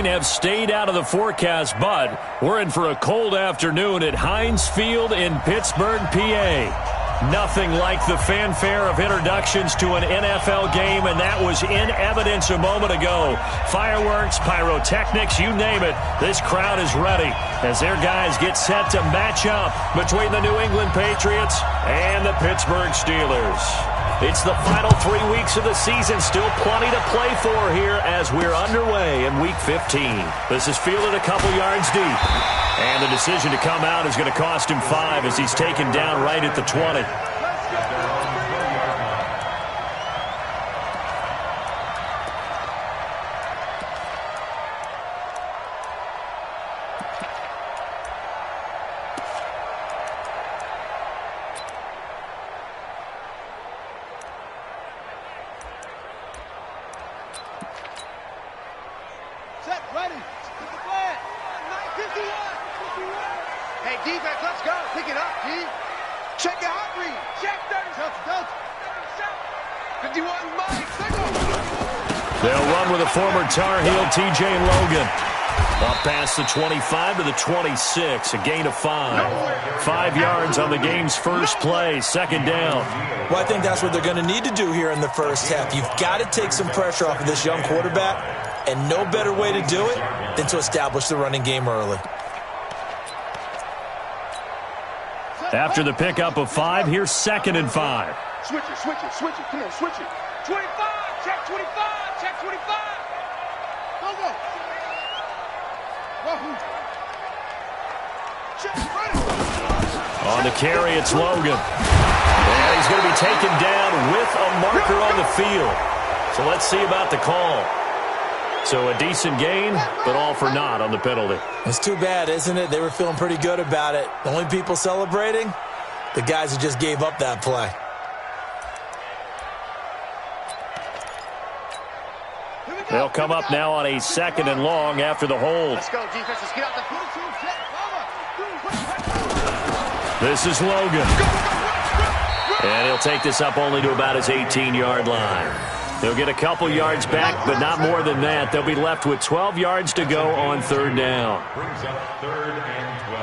have stayed out of the forecast, but we're in for a cold afternoon at Heinz Field in Pittsburgh, PA. Nothing like the fanfare of introductions to an NFL game, and that was in evidence a moment ago. Fireworks, pyrotechnics, you name it. This crowd is ready as their guys get set to match up between the New England Patriots and the Pittsburgh Steelers. It's the final 3 weeks of the season. Still plenty to play for here as we're underway in Week 15. This is fielded a couple yards deep. And the decision to come out is going to cost him 5 as he's taken down right at the 20. They'll run with a former Tar Heel, TJ Logan. Up past the 25 to the 26, a gain of 5. 5 yards on the game's first play, second down. Well, I think that's what they're going to need to do here in the first half. You've got to take some pressure off of this young quarterback, and no better way to do it than to establish the running game early. After the pickup of 5, here's 2nd and 5. Switch it, switch it, switch it. Come on, switch it. 25, check 25, check 25. Go, go. Wahoo. Check, ready. On the carry, it's Logan. And he's going to be taken down with a marker on the field. So let's see about the call. So a decent gain, but all for naught on the penalty. It's too bad, isn't it? They were feeling pretty good about it. The only people celebrating, the guys who just gave up that play. They'll come up now on a 2nd and long after the hold. Let's go, defense. Let's get out the This is Logan. And he'll take this up only to about his 18-yard line. They'll get a couple yards back, but not more than that. They'll be left with 12 yards to go on 3rd down. Brings up 3rd and 12.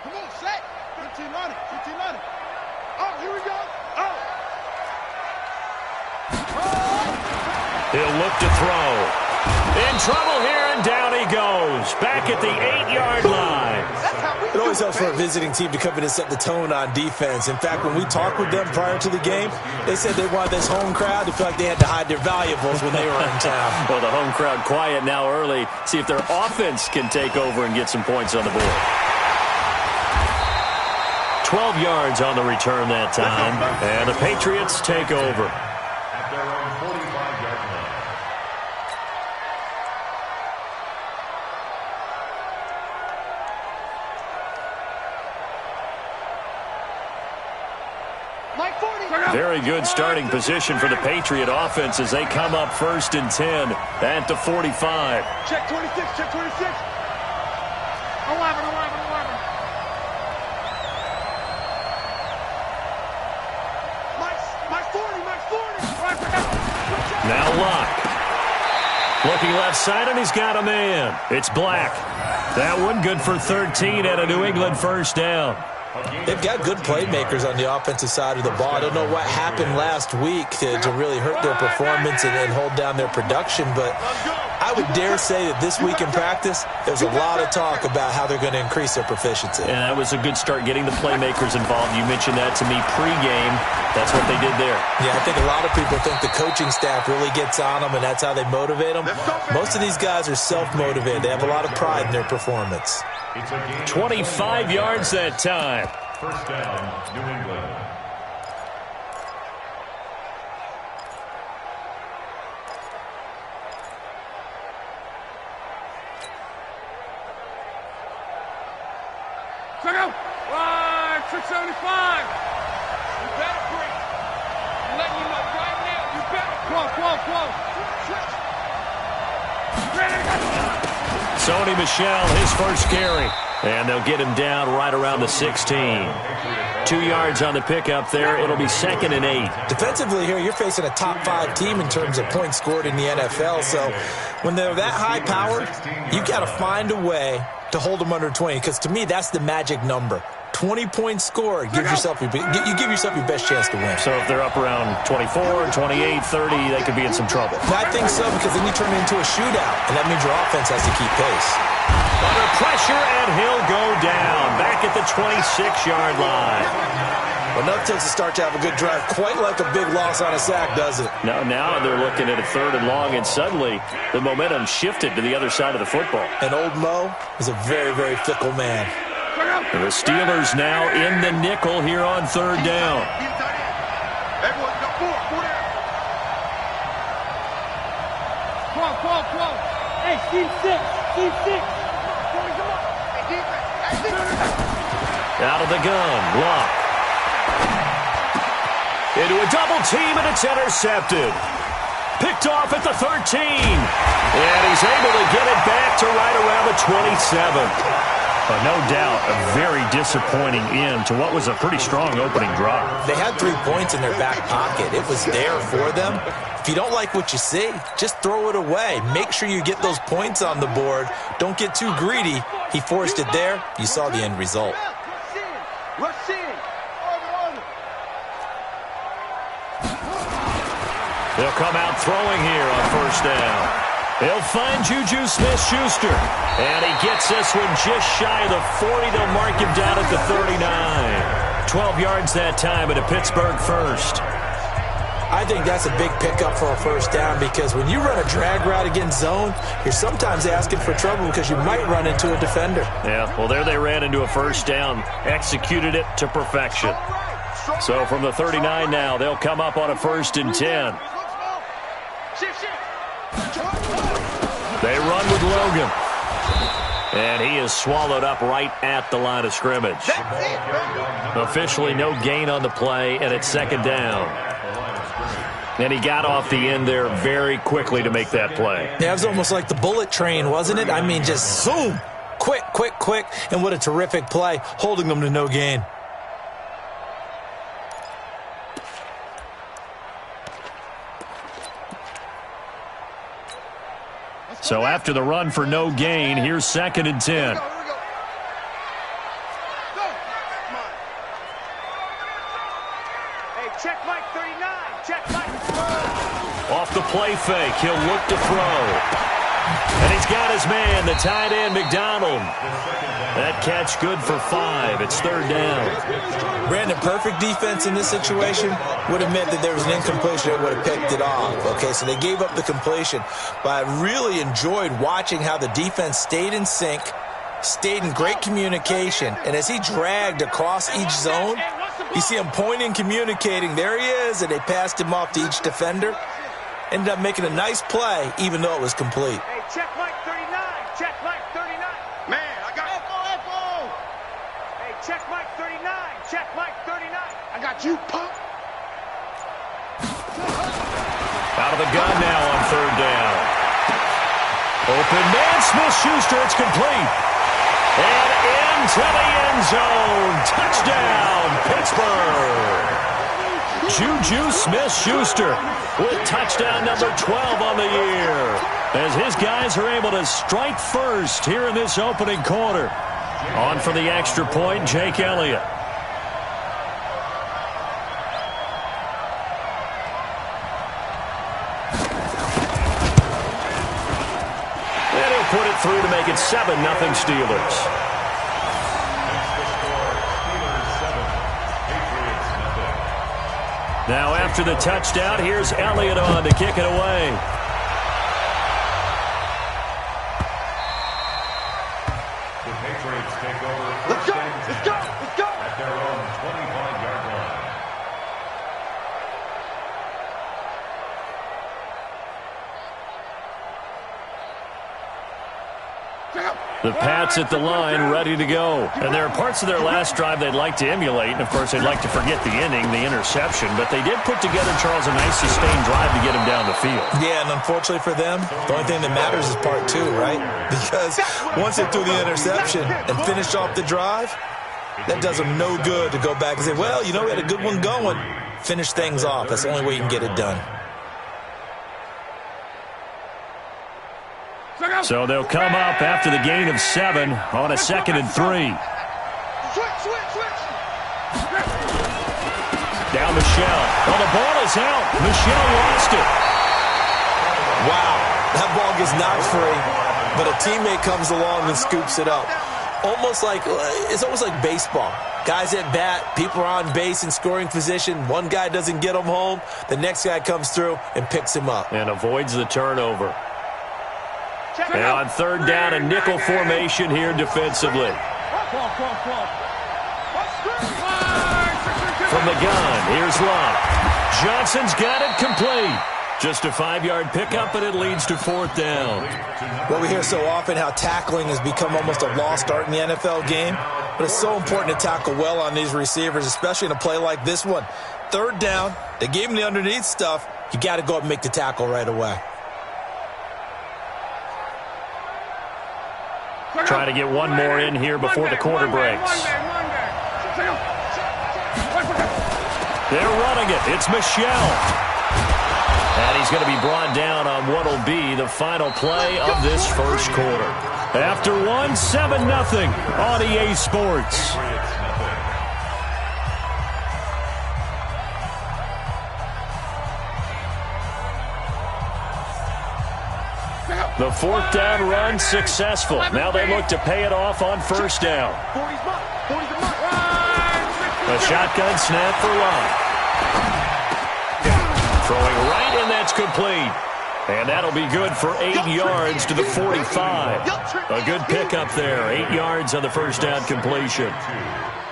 Come on, set. 15 on it, 15 on it. Oh, here we go. Oh. He'll look to throw. In trouble here, and down he goes. Back at the 8-yard line. It always helps for a visiting team to come in and set the tone on defense. In fact, when we talked with them prior to the game, they said they wanted this home crowd to feel like they had to hide their valuables when they were in town. Well, the home crowd quiet now early. See if their offense can take over and get some points on the board. 12 yards on the return that time, and the Patriots take over. At their own 45-yard line. Very good starting position for the Patriot offense as they come up 1st and 10 at the 45. Check 26, check 26. 11. My 40. Now Luck. Looking left side, and he's got a man. It's Black. That one good for 13 at a New England 1st down. They've got good playmakers on the offensive side of the ball. I don't know what happened last week to really hurt their performance and hold down their production, but I would dare say that this week in practice, there's a lot of talk about how they're going to increase their proficiency. And that was a good start getting the playmakers involved. You mentioned that to me pregame. That's what they did there. Yeah, I think a lot of people think the coaching staff really gets on them, and that's how they motivate them. Most of these guys are self-motivated. They have a lot of pride in their performance. 25 yards that time. 1st down, New England. Check out. 675. You better break. I'm letting you know right now. You better. Close. Sony Michel, his first carry. And they'll get him down right around the 16. 2 yards on the pickup there. It'll be 2nd and 8. Defensively here, you're facing a top 5 team in terms of points scored in the NFL. So when they're that high powered, you've got to find a way to hold them under 20. Because to me, that's the magic number. 20 points scored. You give yourself your best chance to win. So if they're up around 24, 28, 30, they could be in some trouble. I think so, because then you turn it into a shootout, and that means your offense has to keep pace. Under pressure, and he'll go down. Back at the 26-yard line. Well, enough takes to start to have a good drive. Quite like a big loss on a sack, does it? Now they're looking at a 3rd and long, and suddenly the momentum shifted to the other side of the football. And old Mo is a very, very fickle man. The Steelers now in the nickel here on 3rd down. Hey, Steve 6. Out of the gun, Locke. Into a double team, and it's intercepted. Picked off at the 13. And he's able to get it back to right around the 27. No doubt a very disappointing end to what was a pretty strong opening drive. They had 3 points in their back pocket. It was there for them. If you don't like what you see, just throw it away. Make sure you get those points on the board. Don't get too greedy. He forced it there. You saw the end result. They'll come out throwing here on 1st down. He'll find Juju Smith-Schuster. And he gets this one just shy of the 40. They'll mark him down at the 39. 12 yards that time, and a Pittsburgh first. I think that's a big pickup for a 1st down, because when you run a drag route against zone, you're sometimes asking for trouble because you might run into a defender. Yeah, well, there they ran into a 1st down. Executed it to perfection. So from the 39 now, they'll come up on a 1st and 10. They run with Logan. And he is swallowed up right at the line of scrimmage. Officially no gain on the play, and it's 2nd down. And he got off the end there very quickly to make that play. Yeah, it was almost like the bullet train, wasn't it? I mean, just zoom. Quick. And what a terrific play, holding them to no gain. So after the run for no gain, here's 2nd and 10. Check Mike 39. Check Mike. Off the play fake, he'll look to throw. And he's got his man, the tight end, McDonald. That catch good for 5. It's 3rd down. Brandon, perfect defense in this situation would have meant that there was an incompletion that would have picked it off. Okay, so they gave up the completion. But I really enjoyed watching how the defense stayed in sync, stayed in great communication, and as he dragged across each zone, you see him pointing, communicating. There he is, and they passed him off to each defender. Ended up making a nice play, even though it was complete. Hey, check Mike 39. Check Mike 39. Man, I got F.O. Hey, check Mike 39. Check Mike 39. I got you, punk. Out of the gun now on 3rd down. Open man, Smith-Schuster, it's complete. And into the end zone. Touchdown, Pittsburgh. Juju Smith-Schuster with touchdown number 12 on the year, as his guys are able to strike first here in this opening quarter. On for the extra point, Jake Elliott. And he'll put it through to make it 7-0 Steelers. Now after the touchdown, here's Elliott on to kick it away. The Patriots take over first and 10 at their own 25-yard line. The Pats at the line, ready to go. And there are parts of their last drive they'd like to emulate, and, of course, they'd like to forget the inning, the interception. But they did put together, Charles, a nice sustained drive to get him down the field. Yeah, and unfortunately for them, the only thing that matters is part two, right? Because once they threw the interception and finished off the drive, that does them no good to go back and say, well, you know, we had a good one going. Finish things off. That's the only way you can get it done. So they'll come up after the gain of 7 on a 2nd and 3. Down Michelle. Well, the ball is out. Michelle lost it. Wow, that ball gets knocked free, but a teammate comes along and scoops it up. It's almost like baseball. Guys at bat, people are on base in scoring position. One guy doesn't get him home. The next guy comes through and picks him up. And avoids the turnover. And on 3rd down, a nickel formation here defensively. From the gun, here's Love. Johnson's got it complete. Just a 5-yard pickup, and it leads to 4th down. Well, we hear so often how tackling has become almost a lost art in the NFL game. But it's so important to tackle well on these receivers, especially in a play like this one. 3rd down, they gave him the underneath stuff. You got to go up and make the tackle right away. Try to get one more in here before the quarter breaks. They're running it. It's Michelle. And he's going to be brought down on what will be the final play of this first quarter. After 1, 7-0 on EA Sports. The 4th down run successful. Now they look to pay it off on 1st down. A shotgun snap for Love. Throwing right, and that's complete. And that'll be good for 8 yards to the 45. A good pickup there. 8 yards on the 1st down completion.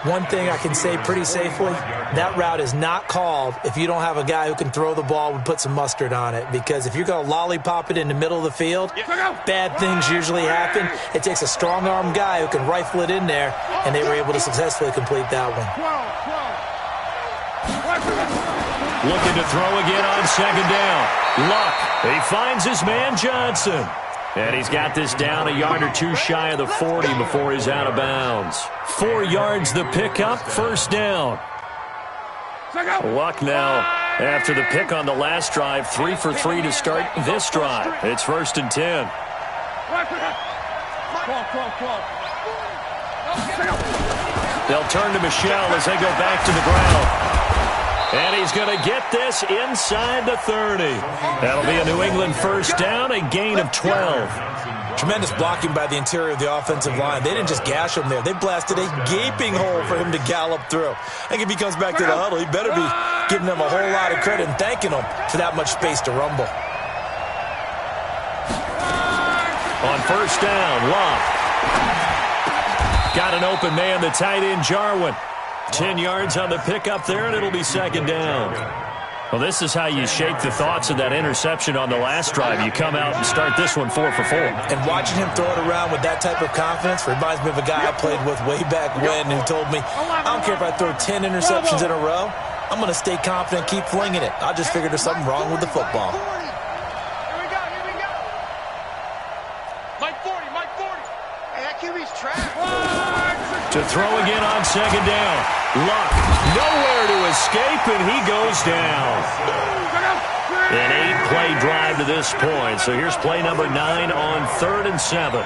One thing I can say pretty safely, that route is not called if you don't have a guy who can throw the ball and put some mustard on it. Because if you're going to lollipop it in the middle of the field, bad things usually happen. It takes a strong-arm guy who can rifle it in there, and they were able to successfully complete that one. Looking to throw again on 2nd down. Luck. He finds his man Johnson. And he's got this down a yard or two shy of the 40 before he's out of bounds. 4 yards the pickup, 1st down. Luck now, after the pick on the last drive, 3 for 3 to start this drive. It's 1st and 10. They'll turn to Michelle as they go back to the ground. And he's going to get this inside the 30. That'll be a New England 1st down, a gain of 12. Tremendous blocking by the interior of the offensive line. They didn't just gash him there. They blasted a gaping hole for him to gallop through. I think if he comes back to the huddle, he better be giving them a whole lot of credit and thanking them for that much space to rumble. On 1st down, Love. Got an open man, the tight end, Jarwin. 10 yards on the pickup there, and it'll be 2nd down. Well, this is how you shake the thoughts of that interception on the last drive. You come out and start this one 4 for 4. And watching him throw it around with that type of confidence reminds me of a guy I played with way back when who told me, I don't care if I throw 10 interceptions in a row, I'm going to stay confident, keep flinging it. I just figured there's something wrong with the football. Mike 40. Hey, that QB's trash. To throw again on 2nd down. Luck, nowhere to escape, and he goes down. An 8-play drive to this point. So here's play number 9 on 3rd and 7.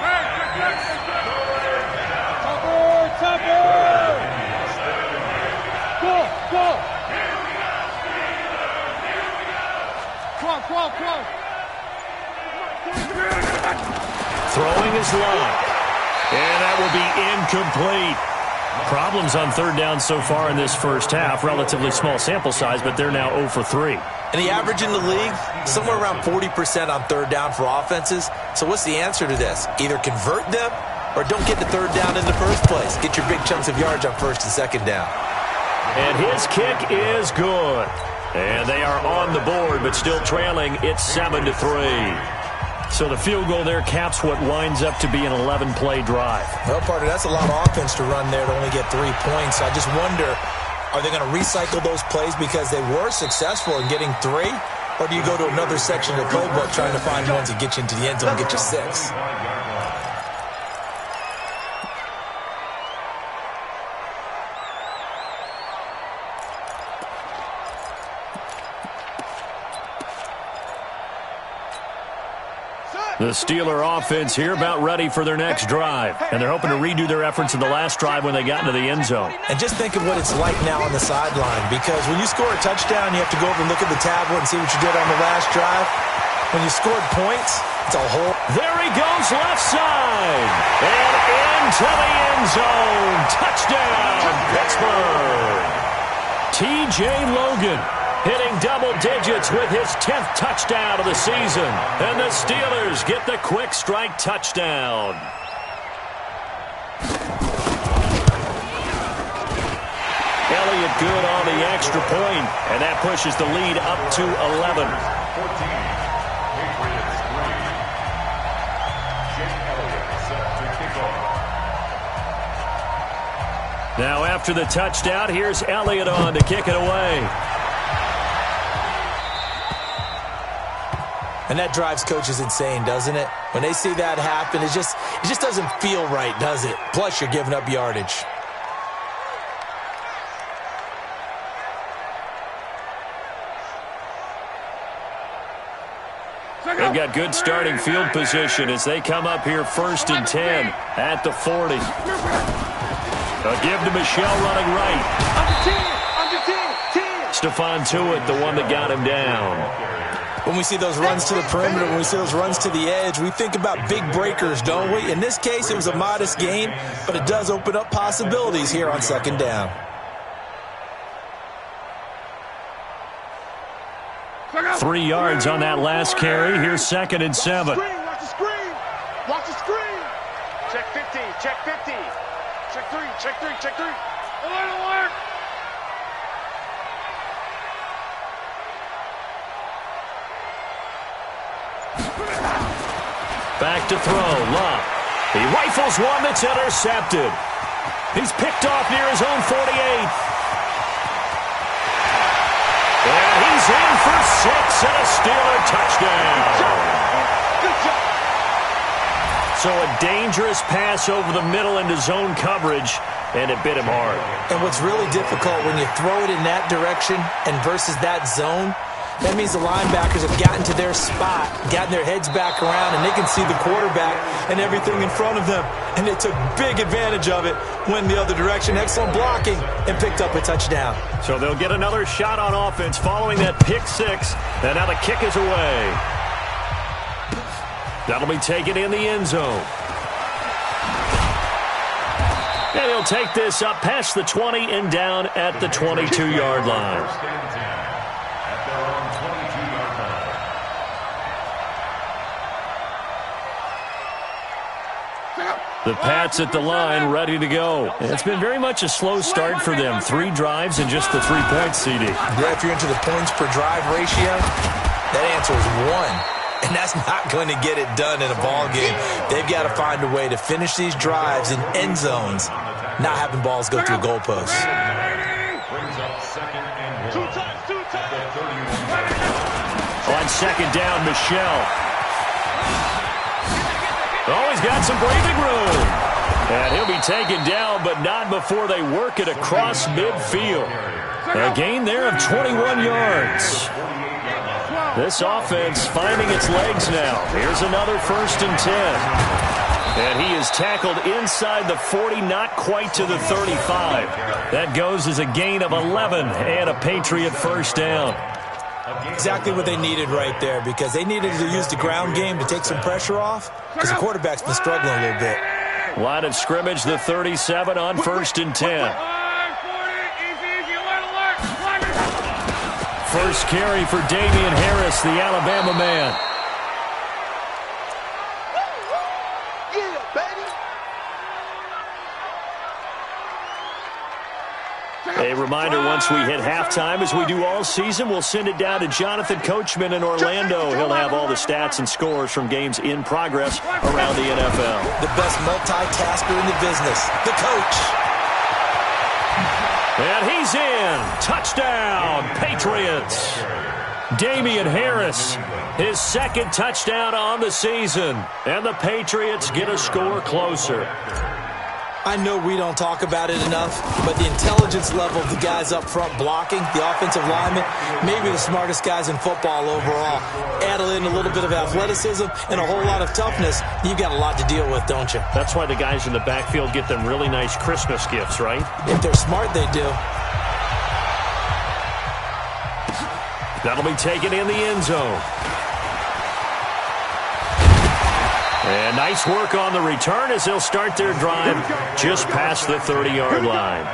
Throwing is Luck. And that will be incomplete. Problems on 3rd down so far in this first half. Relatively small sample size, but they're now 0 for 3. And the average in the league, somewhere around 40% on 3rd down for offenses. So what's the answer to this? Either convert them or don't get the 3rd down in the first place. Get your big chunks of yards on 1st and 2nd down. And his kick is good. And they are on the board, but still trailing. It's 7-3. So the field goal there caps what winds up to be an 11-play drive. Well, partner, that's a lot of offense to run there to only get 3 points. I just wonder, are they going to recycle those plays because they were successful in getting 3? Or do you go to another section of the playbook trying to find ones that get you into the end zone and get you 6? The Steeler offense here about ready for their next drive. And they're hoping to redo their efforts in the last drive when they got into the end zone. And just think of what it's like now on the sideline, because when you score a touchdown, you have to go over and look at the tablet and see what you did on the last drive. When you scored points, it's a whole... There he goes left side. And into the end zone. Touchdown, Pittsburgh. T.J. Logan hitting double digits with his 10th touchdown of the season. And the Steelers get the quick strike touchdown. Elliott good on the extra point, and that pushes the lead up to 11. 14. Patriots 3. Jake Elliott set to kick off. Now after the touchdown, here's Elliott on to kick it away. And that drives coaches insane, doesn't it? When they see that happen, it just doesn't feel right, does it? Plus, you're giving up yardage. They've got good starting field position as they come up here 1st and 10 at the 40. A give to Michelle running right. Stephon Tuitt, the one that got him down. When we see those runs to the perimeter, when we see those runs to the edge, we think about big breakers, don't we? In this case, it was a modest gain, but it does open up possibilities here on 2nd down. Three yards on that last carry. Here's 2nd and 7. Watch the screen. Watch the screen. Check 50. Check 50. Check 3. Check 3. Check 3. Alert, alert. Back to throw. Love. He rifles one that's intercepted. He's picked off near his own 48. And he's in for 6 and a Steeler touchdown. Good job. So a dangerous pass over the middle into zone coverage, and it bit him hard. And what's really difficult when you throw it in that direction and versus that zone, that means the linebackers have gotten to their spot, gotten their heads back around, and they can see the quarterback and everything in front of them. And they took big advantage of it, went the other direction, excellent blocking, and picked up a touchdown. So they'll get another shot on offense following that pick 6, and now the kick is away. That'll be taken in the end zone. And he'll take this up past the 20 and down at the 22-yard line. The Pats at the line, ready to go. It's been very much a slow start for them. 3 drives and just the 3 points, CD. Yeah, if you're into the points per drive ratio, that answer is 1. And that's not going to get it done in a ball game. They've got to find a way to finish these drives in end zones, not having balls go through goalposts. Brings up 2nd and 1. 2 times. On 2nd down, Michelle. Oh, he's got some breathing room. And he'll be taken down, but not before they work it across midfield. A gain there of 21 yards. This offense finding its legs now. Here's another 1st and 10. And he is tackled inside the 40, not quite to the 35. That goes as a gain of 11 and a Patriot 1st down. Exactly what they needed right there, because they needed to use the ground game to take some pressure off, because the quarterback's been struggling a little bit. Line of scrimmage, the 37 on 1st and 10. First carry for Damian Harris, the Alabama man. A reminder once we hit halftime, as we do all season, we'll send it down to Jonathan Coachman in Orlando. He'll have all the stats and scores from games in progress around the NFL. The best multitasker in the business, the coach. And he's in. Touchdown, Patriots. Damian Harris, his second touchdown on the season. And the Patriots get a score closer. I know we don't talk about it enough, but the intelligence level of the guys up front blocking, the offensive linemen, maybe the smartest guys in football overall. Add in a little bit of athleticism and a whole lot of toughness, you've got a lot to deal with, don't you? That's why the guys in the backfield get them really nice Christmas gifts, right? If they're smart, they do. That'll be taken in the end zone. And nice work on the return as they'll start their drive just past the 30-yard line.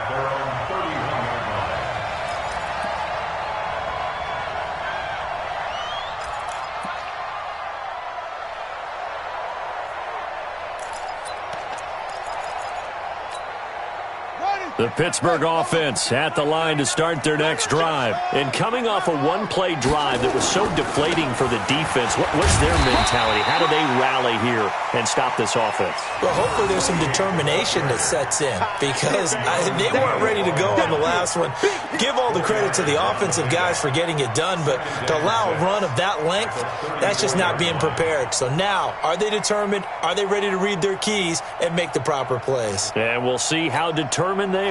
The Pittsburgh offense at the line to start their next drive. And coming off a one-play drive that was so deflating for the defense, what's their mentality? How do they rally here and stop this offense? Well, hopefully there's some determination that sets in because they weren't ready to go on the last one. Give all the credit to the offensive guys for getting it done, but to allow a run of that length, that's just not being prepared. So now, are they determined? Are they ready to read their keys and make the proper plays? And we'll see how determined they are.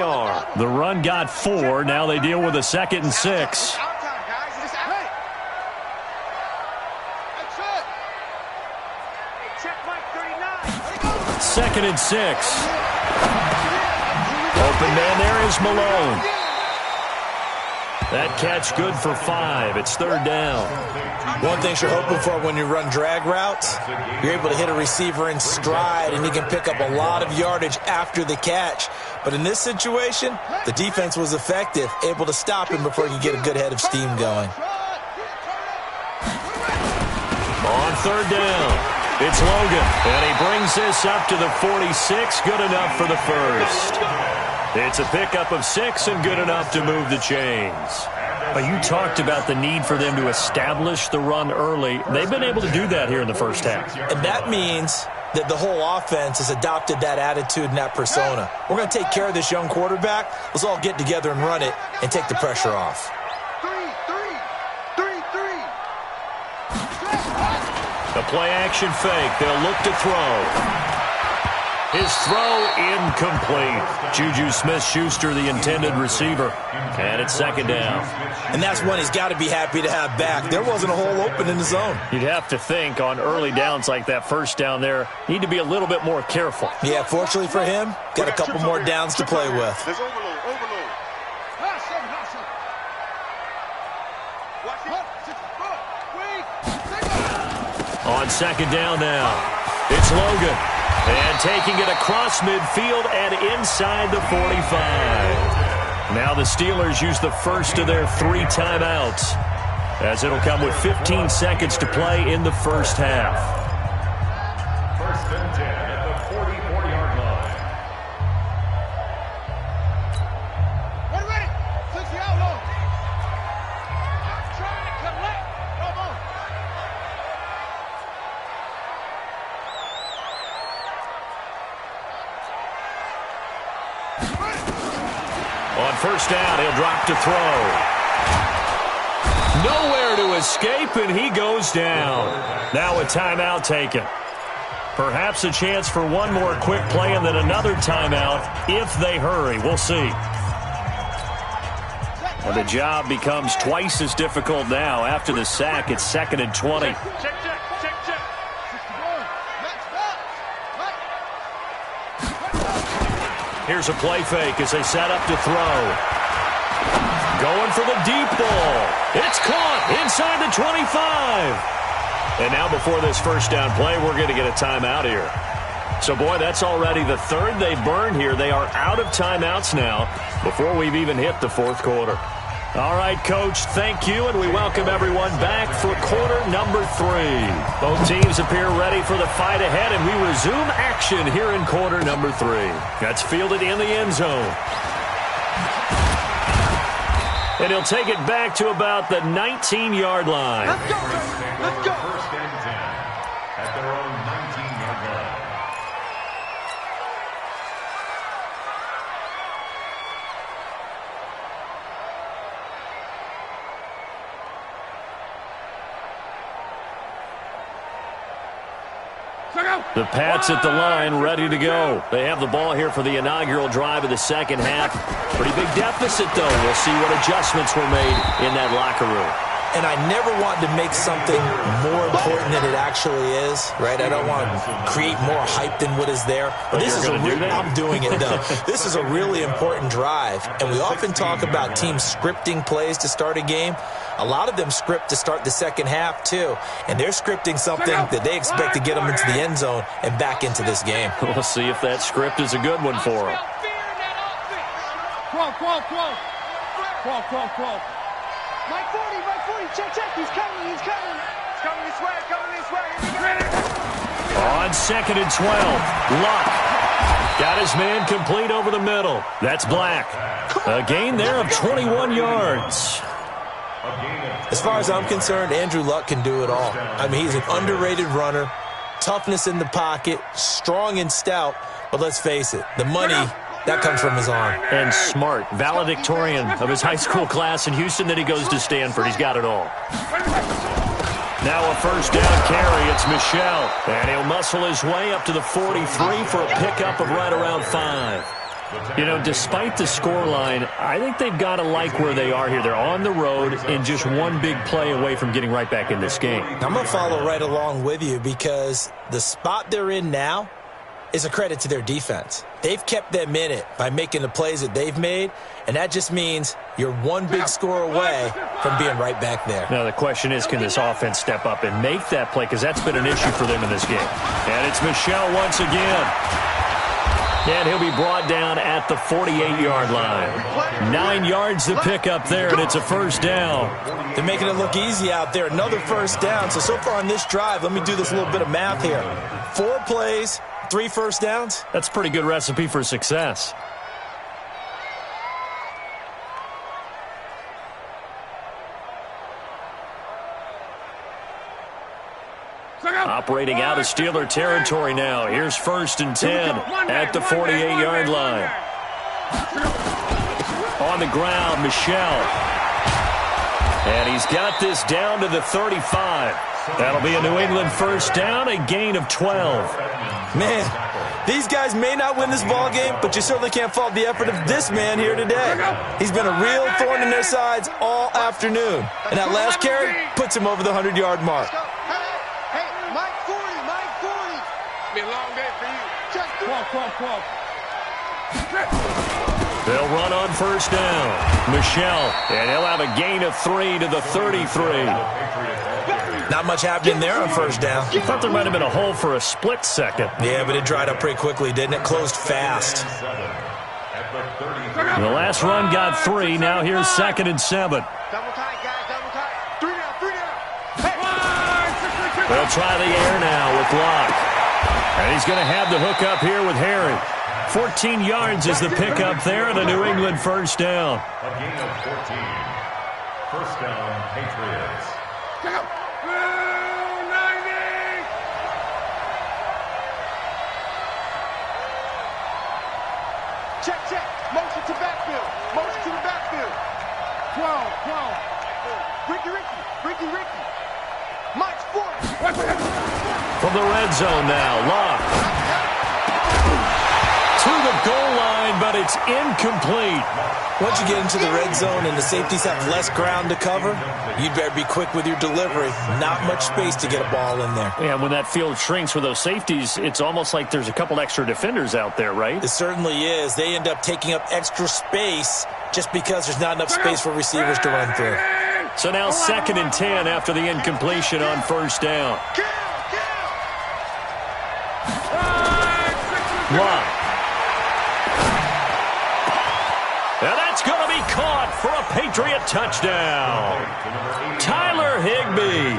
The run got 4. Now they deal with a 2nd and 6. Second and 6. Open man there is Malone. That catch good for 5. It's 3rd down. One thing you're hoping for when you run drag routes, you're able to hit a receiver in stride and he can pick up a lot of yardage after the catch. But in this situation, the defense was effective, able to stop him before he could get a good head of steam going. On 3rd down, it's Logan, and he brings this up to the 46, good enough for the first. It's a pickup of 6 and good enough to move the chains. You talked about the need for them to establish the run early. They've been able to do that here in the first half. And that means that the whole offense has adopted that attitude and that persona. We're going to take care of this young quarterback. Let's all get together and run it and take the pressure off. The play-action fake. They'll look to throw. His throw incomplete. Juju Smith-Schuster, the intended receiver. And it's 2nd down. And that's one he's got to be happy to have back. There wasn't a hole open in the zone. You'd have to think on early downs like that first down there, need to be a little bit more careful. Yeah, fortunately for him, got a couple more downs to play with. On 2nd down now, it's Logan. And taking it across midfield and inside the 45. Now the Steelers use the first of their 3 timeouts, as it'll come with 15 seconds to play in the first half. 1st and 10 at the 44-yard line. We're ready. Switch the outlaw. I'm trying to collect. Come on. On 1st down, he'll drop to throw. Nowhere to escape, and he goes down. Now a timeout taken. Perhaps a chance for one more quick play and then another timeout if they hurry. We'll see. And the job becomes twice as difficult now. After the sack, it's 2nd and 20. Check. Here's a play fake as they set up to throw. Going for the deep ball. It's caught inside the 25. And now before this first down play, we're going to get a timeout here. So, boy, that's already the 3rd they've burned here. They are out of timeouts now before we've even hit the 4th quarter. All right, Coach, thank you, and we welcome everyone back for quarter number 3. Both teams appear ready for the fight ahead, and we resume action here in quarter number 3. That's fielded in the end zone. And he'll take it back to about the 19-yard line. Let's go, let's go. First and 10 at their own 19-yard line. The Pats at the line, ready to go. They have the ball here for the inaugural drive of the second half. Pretty big deficit, though. We'll see what adjustments were made in that locker room. And I never want to make something more important than it actually is, right? I don't want to create more hype than what is there. But this is I'm doing it, though. This is a really important drive. And we often talk about teams scripting plays to start a game. A lot of them script to start the second half, too. And they're scripting something that they expect to get them into the end zone and back into this game. We'll see if that script is a good one for them. Mike 40, check, he's coming. He's coming this way, Here we go. On 2nd and 12, Luck got his man complete over the middle. That's Black. A gain there of 21 yards. As far as I'm concerned, Andrew Luck can do it all. I mean, he's an underrated runner, toughness in the pocket, strong and stout, but let's face it, the money, that comes from his arm. And smart, valedictorian of his high school class in Houston, then he goes to Stanford. He's got it all. Now a first down carry. It's Michel. And he'll muscle his way up to the 43 for a pickup of right around 5. You know, despite the scoreline, I think they've got to like where they are here. They're on the road and just one big play away from getting right back in this game. I'm going to follow right along with you because the spot they're in now is a credit to their defense. They've kept them in it by making the plays that they've made, and that just means you're one big score away from being right back there. Now the question is, can this offense step up and make that play? Because that's been an issue for them in this game. And it's Michel once again. And he'll be brought down at the 48-yard line. 9 yards to pick up there, and it's a first down. They're making it look easy out there. Another first down. So far on this drive, let me do this little bit of math here. 4 plays, 3 first downs. That's a pretty good recipe for success. Operating out of Steeler territory now. Here's 1st and 10 at the 48-yard line. On the ground, Michel. And he's got this down to the 35. That'll be a New England first down, a gain of 12. Man, these guys may not win this ball game, but you certainly can't fault the effort of this man here today. He's been a real thorn in their sides all afternoon. And that last carry puts him over the 100-yard mark. They'll run on first down. Michel, and he'll have a gain of 3 to the 33. Not much happening there on first down. I thought there might have been a hole for a split second. Yeah, but it dried up pretty quickly, didn't it? Closed fast. The last run got 3. Now here's 2nd and 7. Double tight, guys, double tight. 3 down. They'll try the air now with Locke. And he's going to have the hook up here with Harry. 14 yards is the pickup there, and a New England first down. A gain of 14. First down, Patriots. Check. Motion to backfield. Motion to the backfield. 12. Ricky. Mike's 40. From the red zone now, Locke. To the goal line, but it's incomplete. Once you get into the red zone and the safeties have less ground to cover, you'd better be quick with your delivery. Not much space to get a ball in there. Yeah, when that field shrinks for those safeties, it's almost like there's a couple extra defenders out there, right? It certainly is. They end up taking up extra space just because there's not enough space for receivers to run through. So now 2nd and 10 after the incompletion on first down. Locke. And that's going to be caught for a Patriot touchdown. Tyler Higbee,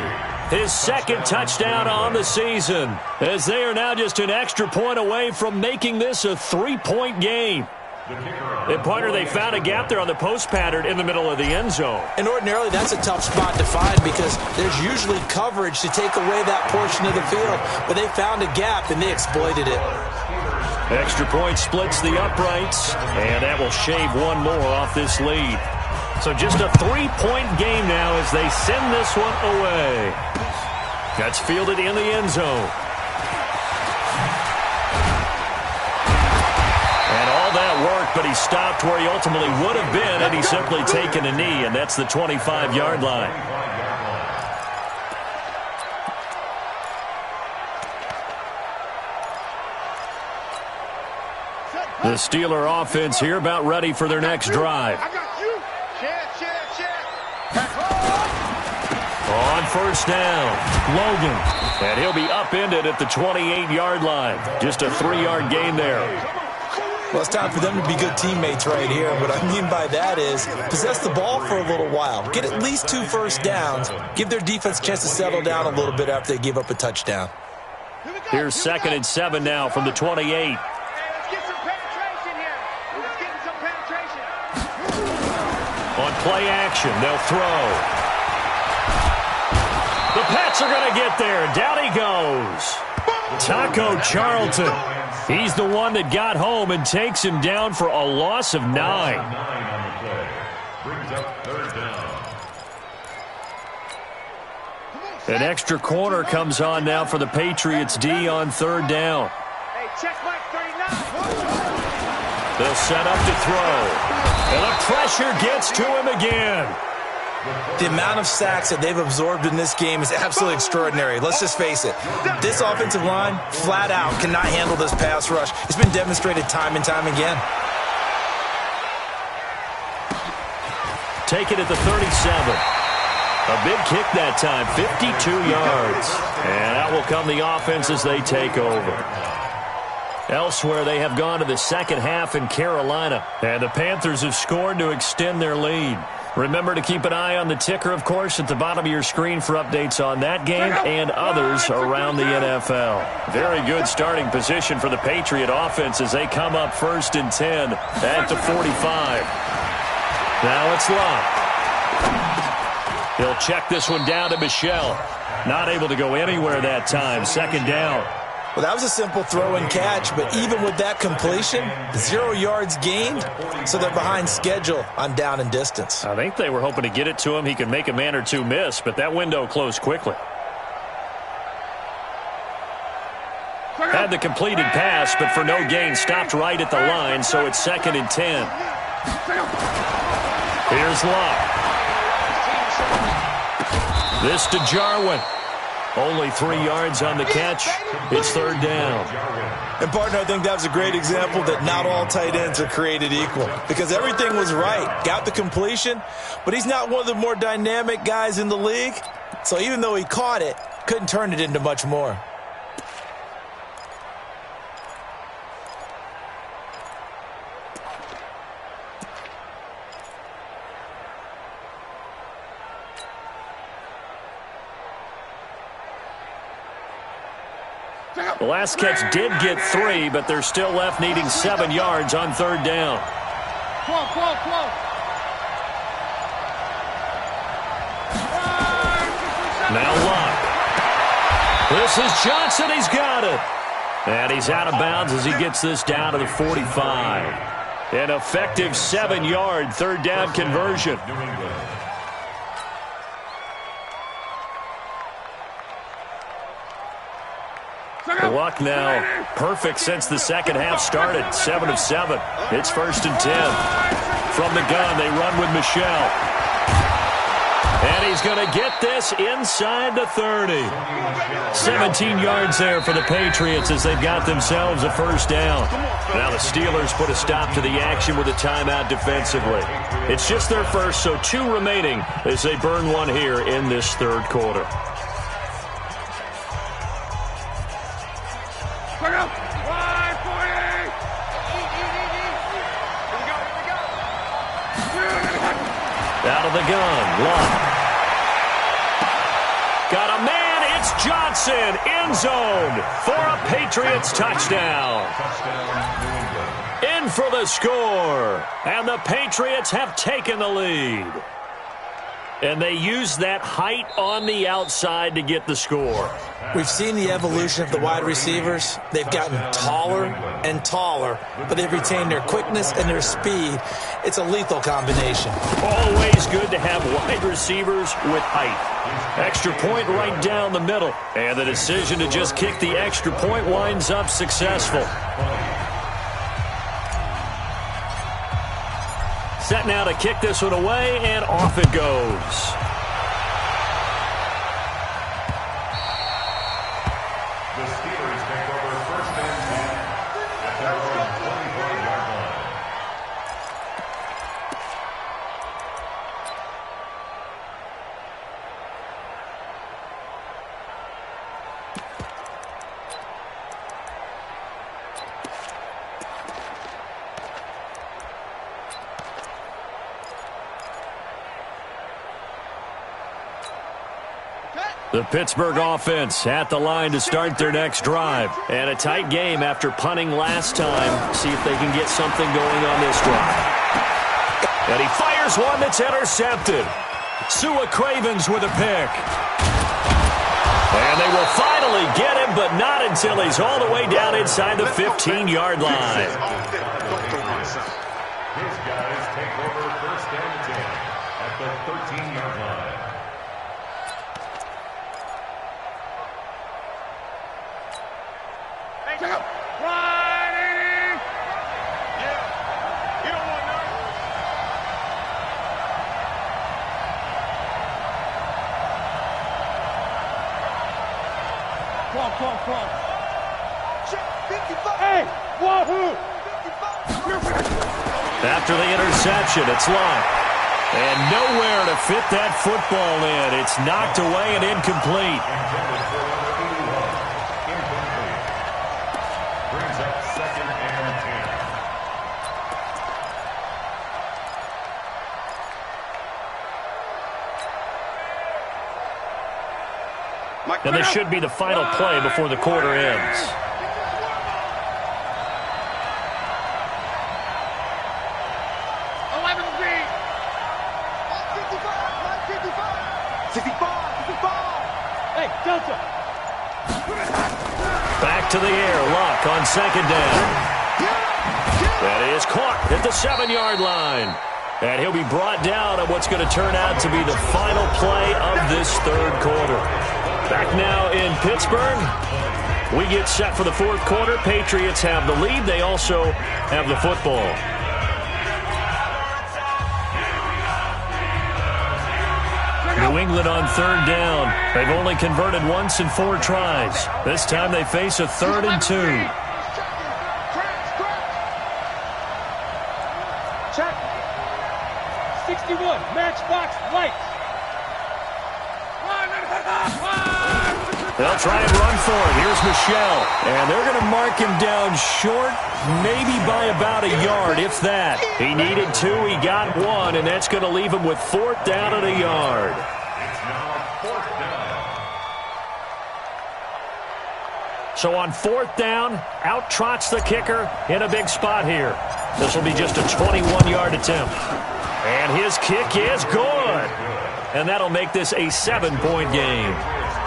his 2nd touchdown on the season, as they are now just an extra point away from making this a 3-point game. And, partner, they found a gap there on the post pattern in the middle of the end zone. And ordinarily, that's a tough spot to find because there's usually coverage to take away that portion of the field. But they found a gap, and they exploited it. Extra point splits the uprights, and that will shave one more off this lead. So just a 3-point game now as they send this one away. That's fielded in the end zone. And all that work, but he stopped where he ultimately would have been had he simply taken a knee, and that's the 25-yard line. The Steeler offense here about ready for their next drive. On first down, Logan. And he'll be upended at the 28-yard line. Just a 3-yard gain there. Well, it's time for them to be good teammates right here. What I mean by that is possess the ball for a little while. Get at least 2 first downs. Give their defense a chance to settle down a little bit after they give up a touchdown. Here's 2nd and 7 now from the 28. On play action, they'll throw. The Pats are going to get there. Down he goes. Taco Charlton. He's the one that got home and takes him down for a loss of 9. An extra corner comes on now for the Patriots D on 3rd down. They'll set up to throw. And the pressure gets to him again. The amount of sacks that they've absorbed in this game is absolutely extraordinary. Let's just face it. This offensive line, flat out, cannot handle this pass rush. It's been demonstrated time and time again. Take it at the 37. A big kick that time, 52 yards. And out will come the offense as they take over. Elsewhere, they have gone to the second half in Carolina. And the Panthers have scored to extend their lead. Remember to keep an eye on the ticker, of course, at the bottom of your screen for updates on that game and others around the NFL. Very good starting position for the Patriot offense as they come up 1st and 10 at the 45. Now it's Locke. He'll check this one down to Michel. Not able to go anywhere that time. 2nd down. Well, that was a simple throw and catch, but even with that completion, 0 yards gained, so they're behind schedule on down and distance. I think they were hoping to get it to him. He could make a man or two miss, but that window closed quickly. Had the completed pass, but for no gain, stopped right at the line, so it's 2nd and 10. Here's Locke. This to Jarwin. Only 3 yards on the catch. It's 3rd down. And, partner, I think that was a great example that not all tight ends are created equal because everything was right. Got the completion, but he's not one of the more dynamic guys in the league. So even though he caught it, couldn't turn it into much more. The last catch did get 3, but they're still left needing 7 yards on 3rd down. Now Locke. This is Johnson. He's got it. And he's out of bounds as he gets this down to the 45. An effective 7-yard 3rd down conversion. Luck now perfect since the second half started. 7 of 7. It's 1st and 10. From the gun, they run with Michel. And he's going to get this inside the 30. 17 yards there for the Patriots as they've got themselves a 1st down. Now the Steelers put a stop to the action with a timeout defensively. It's just their first, so 2 remaining as they burn one here in this 3rd quarter. Out of the gun, Locke. Got a man, it's Johnson, end zone for a Patriots touchdown. in for the score. And the Patriots have taken the lead. And they use that height on the outside to get the score. We've seen the evolution of the wide receivers. They've gotten taller and taller, but they've retained their quickness and their speed. It's a lethal combination. Always good to have wide receivers with height. Extra point right down the middle. And the decision to just kick the extra point winds up successful. Set now to kick this one away, and off it goes. The Steelers take over first and 10 at their own 25-yard line. The Pittsburgh offense at the line to start their next drive. And a tight game after punting last time. See if they can get something going on this drive. And he fires one that's intercepted. Sua Cravens with a pick. And they will finally get him, but not until he's all the way down inside the 15-yard line. His guys take over first and 10 at the 13-yard line. Run, 80! Yeah, you don't want none. Come on. Check 55. Hey, wahoo! 55. After the interception, it's locked. And nowhere to fit that football in. It's knocked away and incomplete. Intended for 81. Incomplete. Brings up second and 10. And this should be the final play before the quarter ends. Hey, Delta! Back to the air, Luck on second down. That is caught at the 7-yard line. And he'll be brought down at what's going to turn out to be the final play of this third quarter. Back now in Pittsburgh. We get set for the fourth quarter. Patriots have the lead. They also have the football. New England on third down. They've only converted once in 4 tries. This time they face a 3rd and 2. Check. 61, matchbox lights. They'll try and run for it. Here's Michelle. And they're going to mark him down short, maybe by about a yard, if that. He needed 2, he got 1, and that's going to leave him with 4th down and a yard. It's now 4th down. So on 4th down, out trots the kicker in a big spot here. This will be just a 21-yard attempt. And his kick is good. And that'll make this a 7-point game.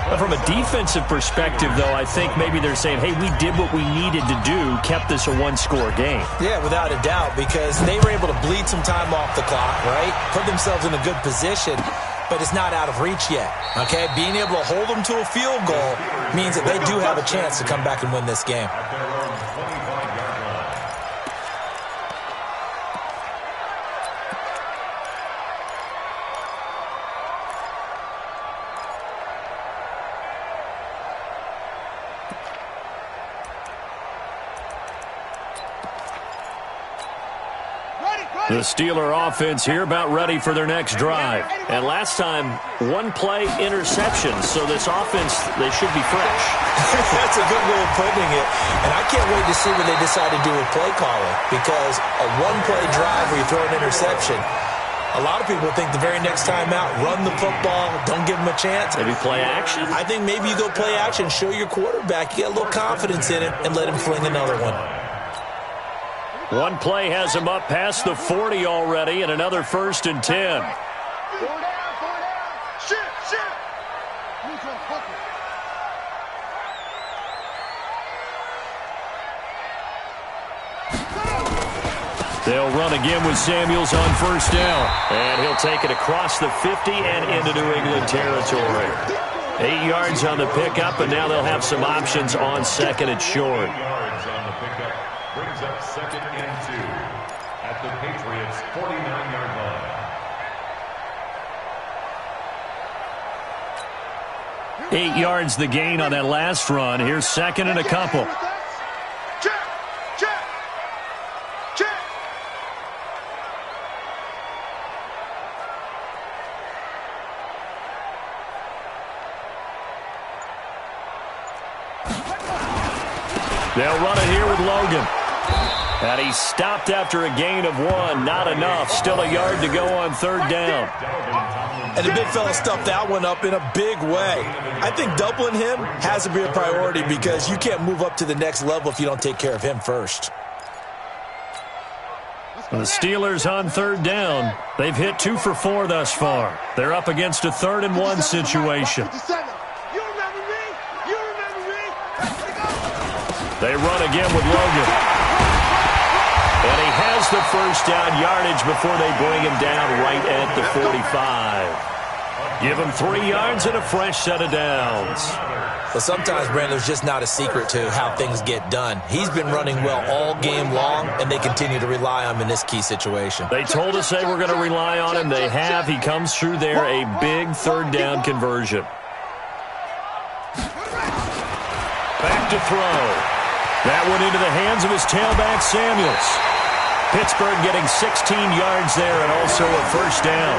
But from a defensive perspective, though, I think maybe they're saying, hey, we did what we needed to do, kept this a 1-score game. Yeah, without a doubt, because they were able to bleed some time off the clock, right? Put themselves in a good position, but it's not out of reach yet, okay? Being able to hold them to a field goal means that they do have a chance to come back and win this game. At their own 25-yard line. The Steeler offense here about ready for their next drive. And last time, 1-play interception. So this offense, they should be fresh. That's a good way of putting it. And I can't wait to see what they decide to do with play calling. Because a 1-play drive where you throw an interception, a lot of people think the very next time out, run the football, don't give them a chance. Maybe play action? I think maybe you go play action, show your quarterback, you get a little confidence in it, and let him fling another one. One play has him up past the 40 already, and another 1st and 10. 4 down. Shit. They'll run again with Samuels on 1st down. And he'll take it across the 50 and into New England territory. 8 yards on the pickup, and now they'll have some options on 2nd and short. 8 yards on the pickup brings up 2nd and 2 at the Patriots' 49-yard line. 8 yards the gain on that last run. Here's 2nd and a couple. Check. They'll run it here with Logan. And he stopped after a gain of 1. Not enough. Still a yard to go on 3rd down. And the big fella stuffed that one up in a big way. I think doubling him has to be a priority because you can't move up to the next level if you don't take care of him first. The Steelers on 3rd down. They've hit 2 for 4 thus far. They're up against a 3rd and 1 situation. They run again with Logan. And he has the 1st down yardage before they bring him down right at the 45. Give him 3 yards and a fresh set of downs. But sometimes, Brandon, there's just not a secret to how things get done. He's been running well all game long, and they continue to rely on him in this key situation. They told us they were going to rely on him. They have. He comes through there, a big 3rd down conversion. Back to throw. That one into the hands of his tailback, Samuels. Pittsburgh getting 16 yards there and also a 1st down.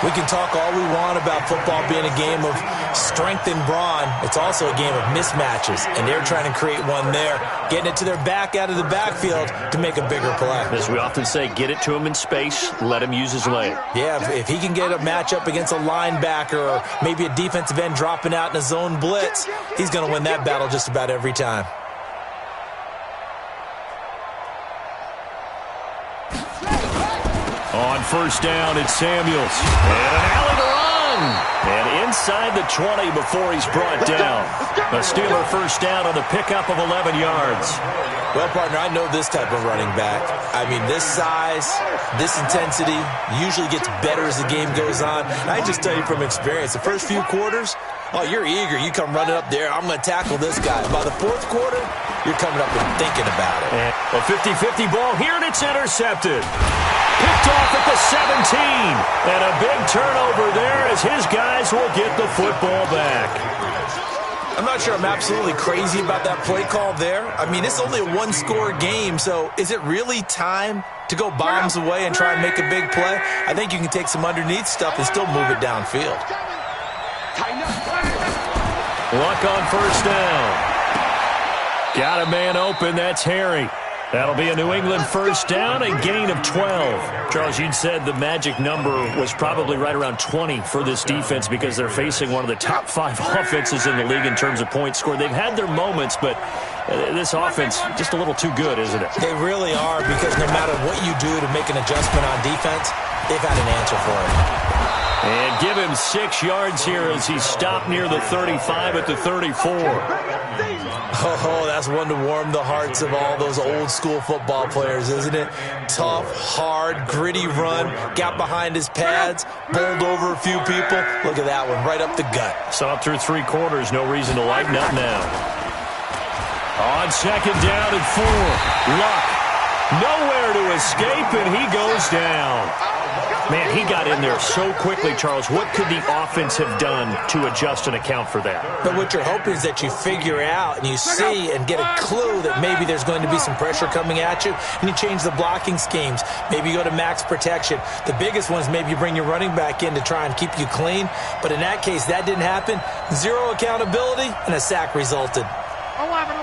We can talk all we want about football being a game of strength and brawn. It's also a game of mismatches, and they're trying to create one there, getting it to their back out of the backfield to make a bigger play. As we often say, get it to him in space, let him use his leg. Yeah, if he can get a matchup against a linebacker or maybe a defensive end dropping out in a zone blitz, he's going to win that battle just about every time. On 1st down, it's Samuels. And an alley to run. And inside the 20 before he's brought down. A Steeler 1st down on the pickup of 11 yards. Well, partner, I know this type of running back. I mean, this size, this intensity usually gets better as the game goes on. I just tell you from experience, the first few quarters, oh, you're eager. You come running up there. I'm going to tackle this guy. By the 4th quarter, you're coming up and thinking about it. And a 50-50 ball here, and it's intercepted. Picked off at the 17. And a big turnover there as his guys will get the football back. I'm not sure I'm absolutely crazy about that play call there. I mean, it's only a 1-score game, so is it really time to go bombs away and try and make a big play? I think you can take some underneath stuff and still move it downfield. Luck on 1st down. Got a man open. That's Harry. That'll be a New England 1st down, a gain of 12. Charles, you'd said the magic number was probably right around 20 for this defense because they're facing one of the top 5 offenses in the league in terms of points scored. They've had their moments, but this offense just a little too good, isn't it? They really are, because no matter what you do to make an adjustment on defense, they've had an answer for it. And give him 6 yards here as he stopped near the 35 at the 34. Oh, that's one to warm the hearts of all those old school football players, isn't it? Tough, hard, gritty run, got behind his pads, bowled over a few people. Look at that one, right up the gut. Saw it through 3 quarters, no reason to lighten up now. On 2nd down and 4, Luck. Nowhere to escape, and he goes down. Man, he got in there so quickly, Charles. What could the offense have done to adjust and account for that? But what you're hoping is that you figure out and you see and get a clue that maybe there's going to be some pressure coming at you, and you change the blocking schemes. Maybe you go to max protection. The biggest one is maybe you bring your running back in to try and keep you clean. But in that case, that didn't happen. 0 accountability, and a sack resulted. 11.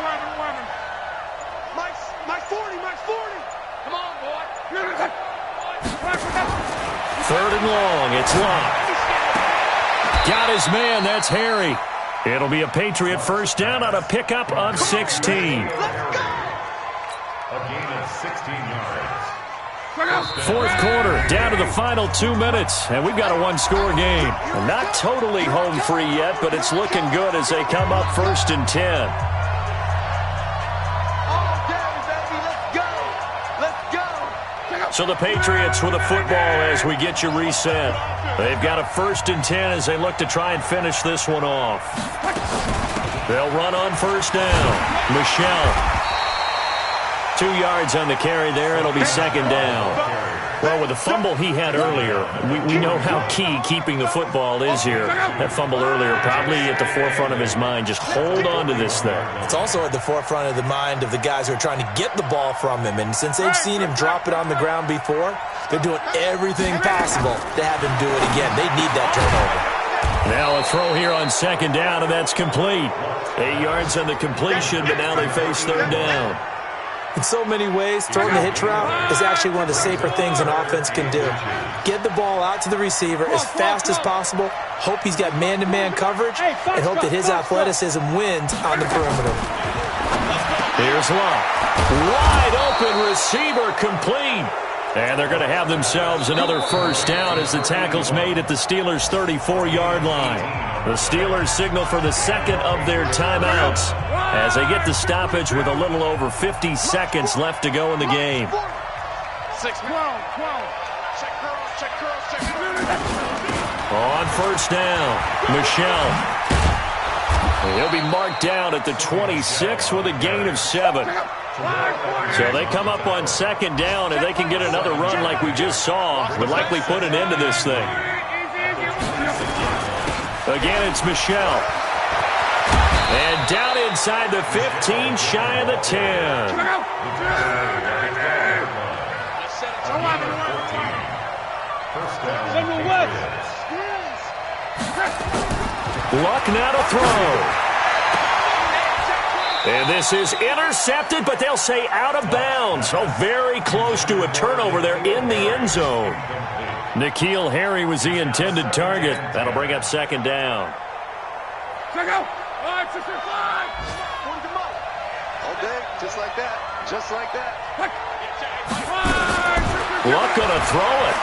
My 40. Come on, boy. 3rd and long. It's Luck. Got his man. That's Harry. It'll be a Patriot 1st down on a pickup of 16. A gain of 16 yards. Fourth quarter, down to the final 2 minutes, and we've got a one-score game. Not totally home free yet, but it's looking good as they come up 1st and 10. So the Patriots with a football as we get you reset. They've got a 1st and 10 as they look to try and finish this one off. They'll run on 1st down. Michelle. 2 yards on the carry there. It'll be 2nd down. Well, with the fumble he had earlier, we know how key keeping the football is here. That fumble earlier probably at the forefront of his mind. Just hold on to this thing. It's also at the forefront of the mind of the guys who are trying to get the ball from him. And since they've seen him drop it on the ground before, they're doing everything possible to have him do it again. They need that turnover. Now a throw here on 2nd down, and that's complete. 8 yards on the completion, but now they face 3rd down. In so many ways, throwing the hitch route is actually one of the safer things an offense can do. Get the ball out to the receiver as fast as possible, hope he's got man-to-man coverage, and hope that his athleticism wins on the perimeter. Here's Love. Wide open receiver complete. And they're going to have themselves another 1st down as the tackle's made at the Steelers' 34-yard line. The Steelers signal for the 2nd of their timeouts as they get the stoppage with a little over 50 seconds left to go in the game. 6, 12. Check curls. On 1st down, Michelle. He'll be marked down at the 26 with a gain of 7. So they come up on 2nd down, and they can get another run like we just saw. Would likely put an end to this thing. Again, it's Michelle. And down inside the 15, shy of the 10. Luck now to throw. And this is intercepted, but they'll say out of bounds. So very close to a turnover there in the end zone. N'Keal Harry was the intended target. That'll bring up 2nd down. All day, just like that. Luck gonna throw it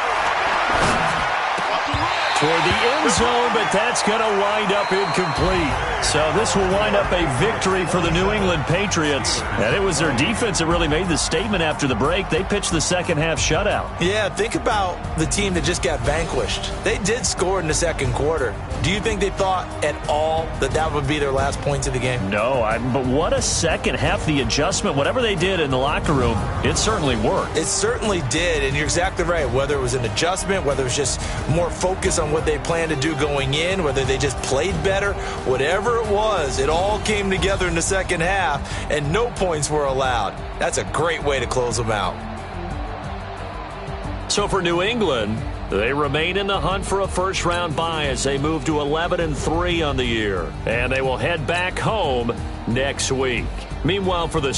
toward the end zone, but that's going to wind up incomplete. So this will wind up a victory for the New England Patriots. And it was their defense that really made the statement after the break. They pitched the second-half shutout. Yeah, think about the team that just got vanquished. They did score in the 2nd quarter. Do you think they thought at all that that would be their last points of the game? No, but what a second half. The adjustment, whatever they did in the locker room, it certainly worked. It certainly did, and you're exactly right. Whether it was an adjustment, whether it was just more focus on what they planned to do going in, whether they just played better, whatever it was, it all came together in the 2nd half, and no points were allowed. That's a great way to close them out. So for New England, they remain in the hunt for a first-round bye as they move to 11-3 on the year. And they will head back home next week. Meanwhile, for the